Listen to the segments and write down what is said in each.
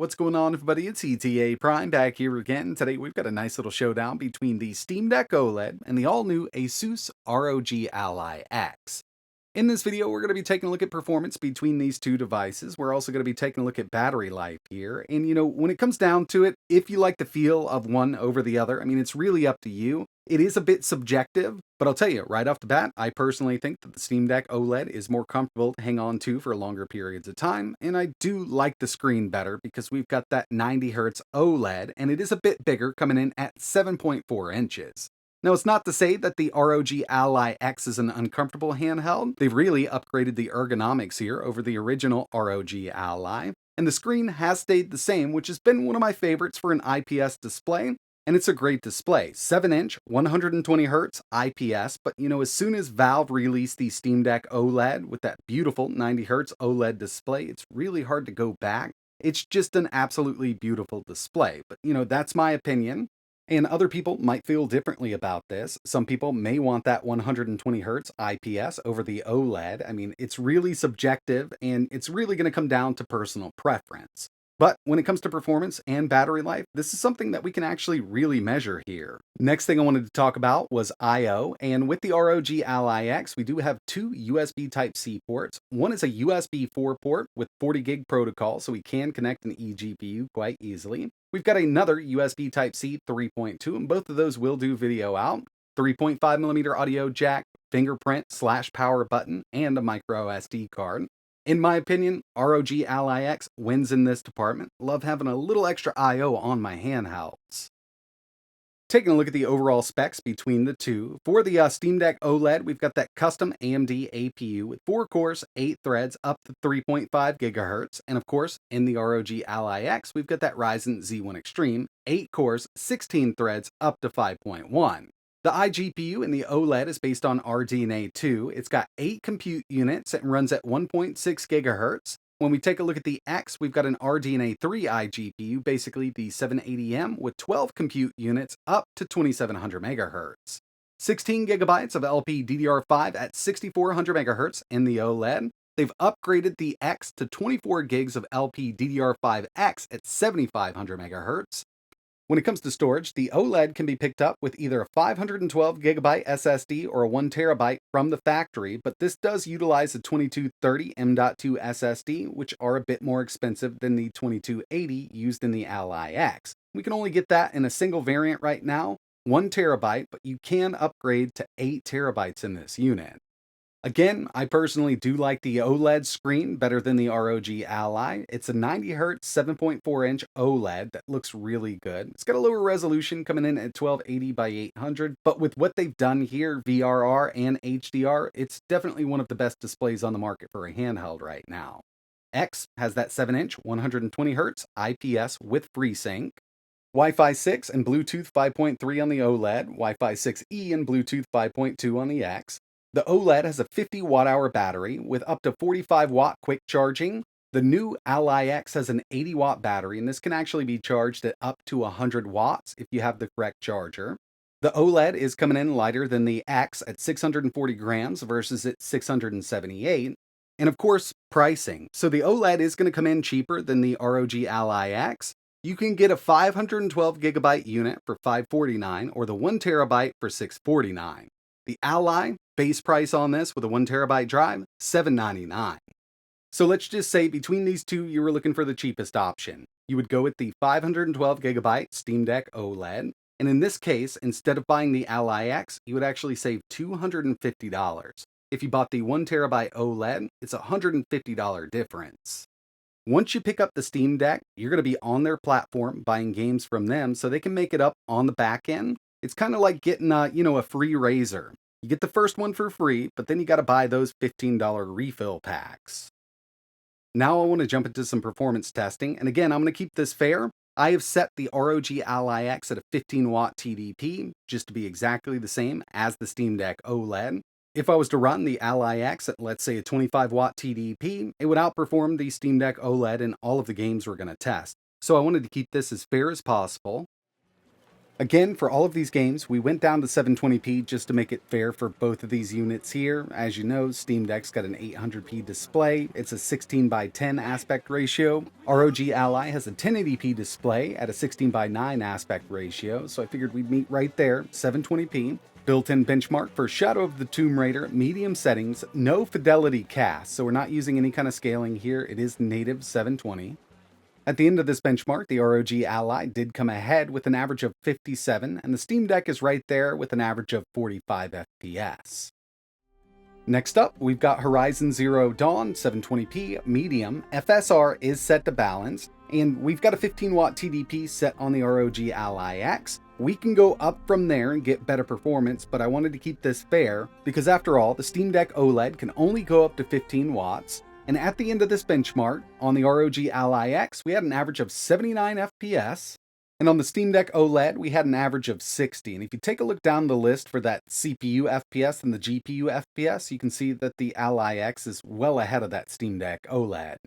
What's going on, everybody? It's ETAPRIME back here again. Today we've got a nice little showdown between the Steam Deck OLED and the all-new ASUS ROG Ally X. In this video, we're going to be taking a look at performance between these two devices. We're also going to be taking a look at battery life here. And when it comes down to it, if you like the feel of one over the other, it's really up to you. It is a bit subjective, but I'll tell you right off the bat, I personally think that the Steam Deck OLED is more comfortable to hang on to for longer periods of time, and I do like the screen better because we've got that 90Hz OLED, and it is a bit bigger, coming in at 7.4 inches. Now, it's not to say that the ROG Ally X is an uncomfortable handheld. They've really upgraded the ergonomics here over the original ROG Ally, and the screen has stayed the same, which has been one of my favorites for an IPS display. And it's a great display, 7-inch, 120Hz IPS, but as soon as Valve released the Steam Deck OLED with that beautiful 90Hz OLED display, it's really hard to go back. It's just an absolutely beautiful display, but that's my opinion. And other people might feel differently about this. Some people may want that 120Hz IPS over the OLED. It's really subjective, and it's really going to come down to personal preference. But when it comes to performance and battery life, this is something that we can actually really measure here. Next thing I wanted to talk about was I/O, and with the ROG Ally X, we do have two USB Type-C ports. One is a USB 4 port with 40 gig protocol, so we can connect an eGPU quite easily. We've got another USB Type-C 3.2, and both of those will do video out. 3.5mm audio jack, fingerprint/power button, and a micro SD card. In my opinion, ROG Ally X wins in this department. Love having a little extra I/O on my handhelds. Taking a look at the overall specs between the two, for the Steam Deck OLED, we've got that custom AMD APU with 4 cores, 8 threads, up to 3.5 GHz. And of course, in the ROG Ally X, we've got that Ryzen Z1 Extreme, 8 cores, 16 threads, up to 5.1. The iGPU in the OLED is based on RDNA 2. It's got 8 compute units and runs at 1.6 GHz. When we take a look at the X, we've got an RDNA 3 iGPU, basically the 780M, with 12 compute units up to 2700 MHz. 16 gigabytes of LPDDR5 at 6400 MHz in the OLED. They've upgraded the X to 24 gigs of LPDDR5X at 7500 MHz. When it comes to storage, the OLED can be picked up with either a 512GB SSD or a 1TB from the factory, but this does utilize a 2230 M.2 SSD, which are a bit more expensive than the 2280 used in the Ally X. We can only get that in a single variant right now, 1TB, but you can upgrade to 8TB in this unit. Again, I personally do like the OLED screen better than the ROG Ally. It's a 90Hz 7.4-inch OLED that looks really good. It's got a lower resolution coming in at 1280 by 800, but with what they've done here, VRR and HDR, it's definitely one of the best displays on the market for a handheld right now. X has that 7-inch 120Hz IPS with FreeSync. Wi-Fi 6 and Bluetooth 5.3 on the OLED, Wi-Fi 6E and Bluetooth 5.2 on the X. The OLED has a 50 watt-hour battery with up to 45 watt quick charging. The new Ally X has an 80 watt battery, and this can actually be charged at up to 100 watts if you have the correct charger. The OLED is coming in lighter than the X at 640 grams versus its 678. And of course, pricing. So the OLED is going to come in cheaper than the ROG Ally X. You can get a 512GB unit for $549 or the 1TB for $649. The Ally base price on this with a 1TB drive, $799. So let's just say between these two, you were looking for the cheapest option. You would go with the 512GB Steam Deck OLED, and in this case, instead of buying the Ally X, you would actually save $250. If you bought the 1TB OLED, it's a $150 difference. Once you pick up the Steam Deck, you're going to be on their platform buying games from them so they can make it up on the back end. It's kind of like getting a free razor. You get the first one for free, but then you got to buy those $15 refill packs. Now I want to jump into some performance testing, and again, I'm going to keep this fair. I have set the ROG Ally X at a 15 watt TDP, just to be exactly the same as the Steam Deck OLED. If I was to run the Ally X at, let's say, a 25 watt TDP, it would outperform the Steam Deck OLED in all of the games we're going to test. So I wanted to keep this as fair as possible. Again, for all of these games, we went down to 720p just to make it fair for both of these units here. As you know, Steam Deck's got an 800p display. It's a 16:10 aspect ratio. ROG Ally has a 1080p display at a 16:9 aspect ratio, so I figured we'd meet right there, 720p. Built-in benchmark for Shadow of the Tomb Raider, medium settings, no fidelity cast, so we're not using any kind of scaling here. It is native 720. At the end of this benchmark, the ROG Ally did come ahead with an average of 57, and the Steam Deck is right there with an average of 45 FPS. Next up, we've got Horizon Zero Dawn, 720p, medium, FSR is set to balanced, and we've got a 15-watt TDP set on the ROG Ally X. We can go up from there and get better performance, but I wanted to keep this fair, because after all, the Steam Deck OLED can only go up to 15 watts, and at the end of this benchmark, on the ROG Ally X, we had an average of 79 FPS, and on the Steam Deck OLED, we had an average of 60. And if you take a look down the list for that CPU FPS and the GPU FPS, you can see that the Ally X is well ahead of that Steam Deck OLED.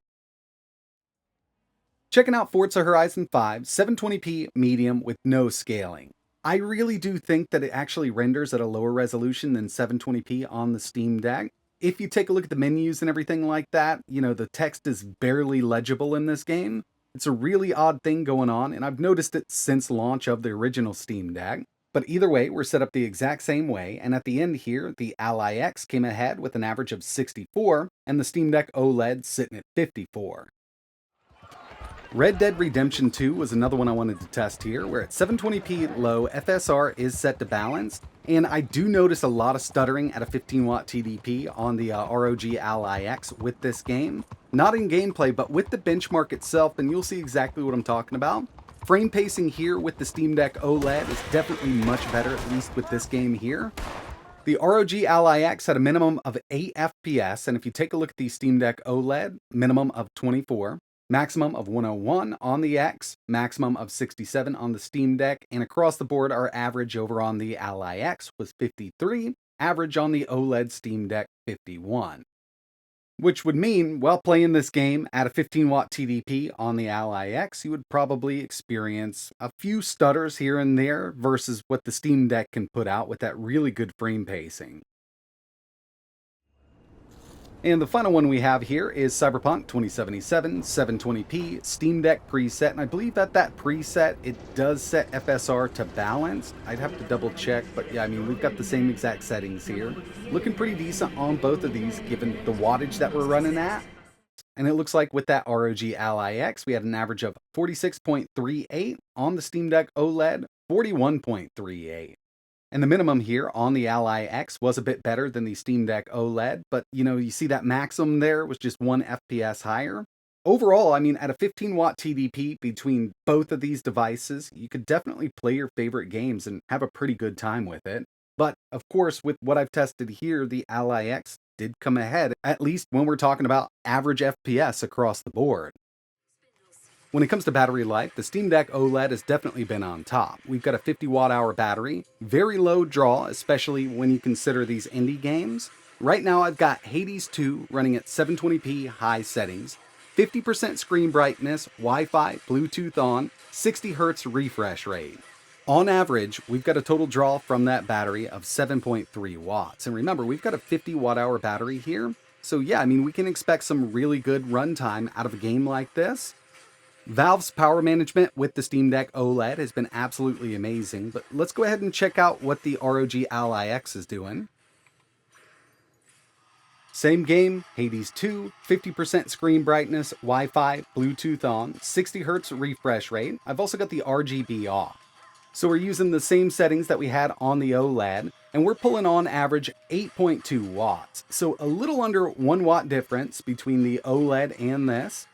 Checking out Forza Horizon 5, 720p medium with no scaling. I really do think that it actually renders at a lower resolution than 720p on the Steam Deck. If you take a look at the menus and everything like that, you know, the text is barely legible in this game. It's a really odd thing going on, and I've noticed it since launch of the original Steam Deck. But either way, we're set up the exact same way, and at the end here, the Ally X came ahead with an average of 64, and the Steam Deck OLED sitting at 54. Red Dead Redemption 2 was another one I wanted to test here, where at 720p low, FSR is set to balanced, and I do notice a lot of stuttering at a 15-watt TDP on the ROG Ally X with this game. Not in gameplay, but with the benchmark itself, and you'll see exactly what I'm talking about. Frame pacing here with the Steam Deck OLED is definitely much better, at least with this game here. The ROG Ally X had a minimum of 8 FPS, and if you take a look at the Steam Deck OLED, minimum of 24. Maximum of 101 on the X, maximum of 67 on the Steam Deck, and across the board our average over on the Ally X was 53, average on the OLED Steam Deck 51. Which would mean, while playing this game at a 15-watt TDP on the Ally X, you would probably experience a few stutters here and there versus what the Steam Deck can put out with that really good frame pacing. And the final one we have here is Cyberpunk 2077, 720p, Steam Deck preset, and I believe at that preset, it does set FSR to balanced. I'd have to double check, but yeah, I mean, we've got the same exact settings here. Looking pretty decent on both of these, given the wattage that we're running at. And it looks like with that ROG Ally X, we had an average of 46.38 on the Steam Deck OLED, 41.38. And the minimum here on the Ally X was a bit better than the Steam Deck OLED, but you know, you see that maximum there was just 1 FPS higher. Overall, I mean, at a 15-watt TDP between both of these devices, you could definitely play your favorite games and have a pretty good time with it. But of course, with what I've tested here, the Ally X did come ahead, at least when we're talking about average FPS across the board. When it comes to battery life, the Steam Deck OLED has definitely been on top. We've got a 50 watt-hour battery, very low draw, especially when you consider these indie games. Right now I've got Hades 2 running at 720p high settings, 50% screen brightness, Wi-Fi, Bluetooth on, 60 Hz refresh rate. On average, we've got a total draw from that battery of 7.3 watts. And remember, we've got a 50 watt-hour battery here. So yeah, I mean, we can expect some really good runtime out of a game like this. Valve's power management with the Steam Deck OLED has been absolutely amazing, but let's go ahead and check out what the ROG Ally X is doing. Same game, Hades 2, 50% screen brightness, Wi-Fi, Bluetooth on, 60 Hz refresh rate. I've also got the RGB off. So we're using the same settings that we had on the OLED, and we're pulling on average 8.2 watts. So a little under 1 watt difference between the OLED and this.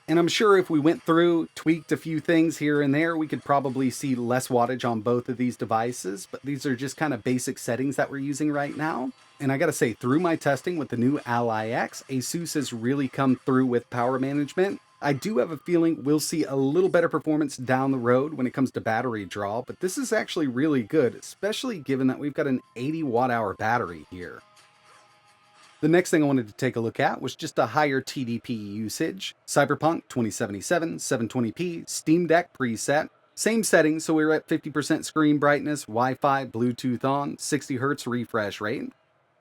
And I'm sure if we went through, tweaked a few things here and there, we could probably see less wattage on both of these devices, but these are just kind of basic settings that we're using right now. And I gotta say, through my testing with the new Ally X, ASUS has really come through with power management. I do have a feeling we'll see a little better performance down the road when it comes to battery draw, but this is actually really good, especially given that we've got an 80 watt-hour battery here. The next thing I wanted to take a look at was just a higher TDP usage. Cyberpunk 2077, 720p, Steam Deck preset. Same settings, so we're at 50% screen brightness, Wi-Fi, Bluetooth on, 60 Hz refresh rate.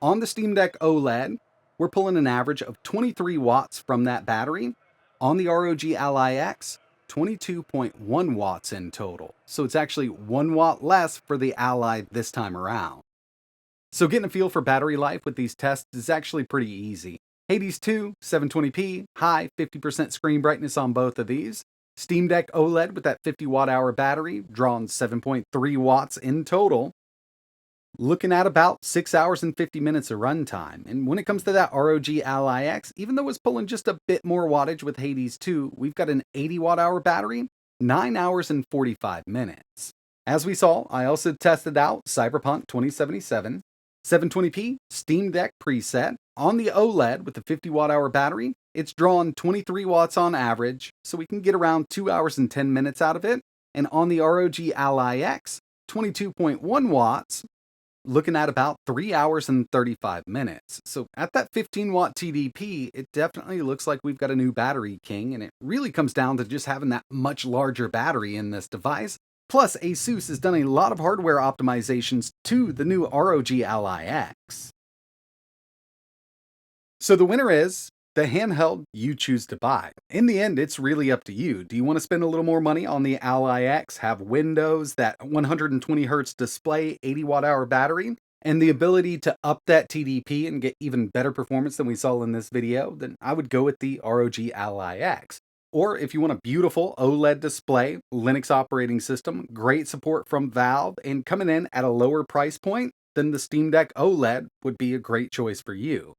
On the Steam Deck OLED, we're pulling an average of 23 watts from that battery. On the ROG Ally X, 22.1 watts in total. So it's actually 1 watt less for the Ally this time around. So getting a feel for battery life with these tests is actually pretty easy. Hades 2, 720p, high 50% screen brightness on both of these. Steam Deck OLED with that 50 watt hour battery, drawing 7.3 watts in total. Looking at about 6 hours and 50 minutes of runtime. And when it comes to that ROG Ally X, even though it's pulling just a bit more wattage with Hades 2, we've got an 80 watt hour battery, 9 hours and 45 minutes. As we saw, I also tested out Cyberpunk 2077, 720p Steam Deck preset on the OLED with the 50 watt hour battery. It's drawn 23 watts on average, so we can get around 2 hours and 10 minutes out of it. And on the ROG Ally X, 22.1 watts, looking at about 3 hours and 35 minutes. So at that 15 watt TDP, it definitely looks like we've got a new battery king, and it really comes down to just having that much larger battery in this device. Plus, ASUS has done a lot of hardware optimizations to the new ROG Ally X. So the winner is the handheld you choose to buy. In the end, it's really up to you. Do you want to spend a little more money on the Ally X, have Windows, that 120 Hz display, 80 watt hour battery, and the ability to up that TDP and get even better performance than we saw in this video? Then I would go with the ROG Ally X. Or if you want a beautiful OLED display, Linux operating system, great support from Valve, and coming in at a lower price point, then the Steam Deck OLED would be a great choice for you.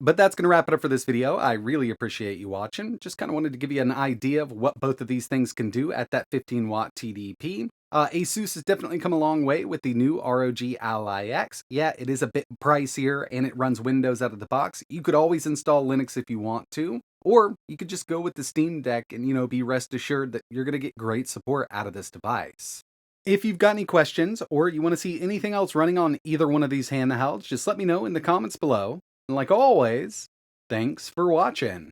But that's going to wrap it up for this video. I really appreciate you watching. Just kind of wanted to give you an idea of what both of these things can do at that 15 watt TDP. ASUS has definitely come a long way with the new ROG Ally X. Yeah, it is a bit pricier and it runs Windows out of the box. You could always install Linux if you want to, or you could just go with the Steam Deck and, be rest assured that you're going to get great support out of this device. If you've got any questions or you want to see anything else running on either one of these handhelds, just let me know in the comments below. And like always, thanks for watching.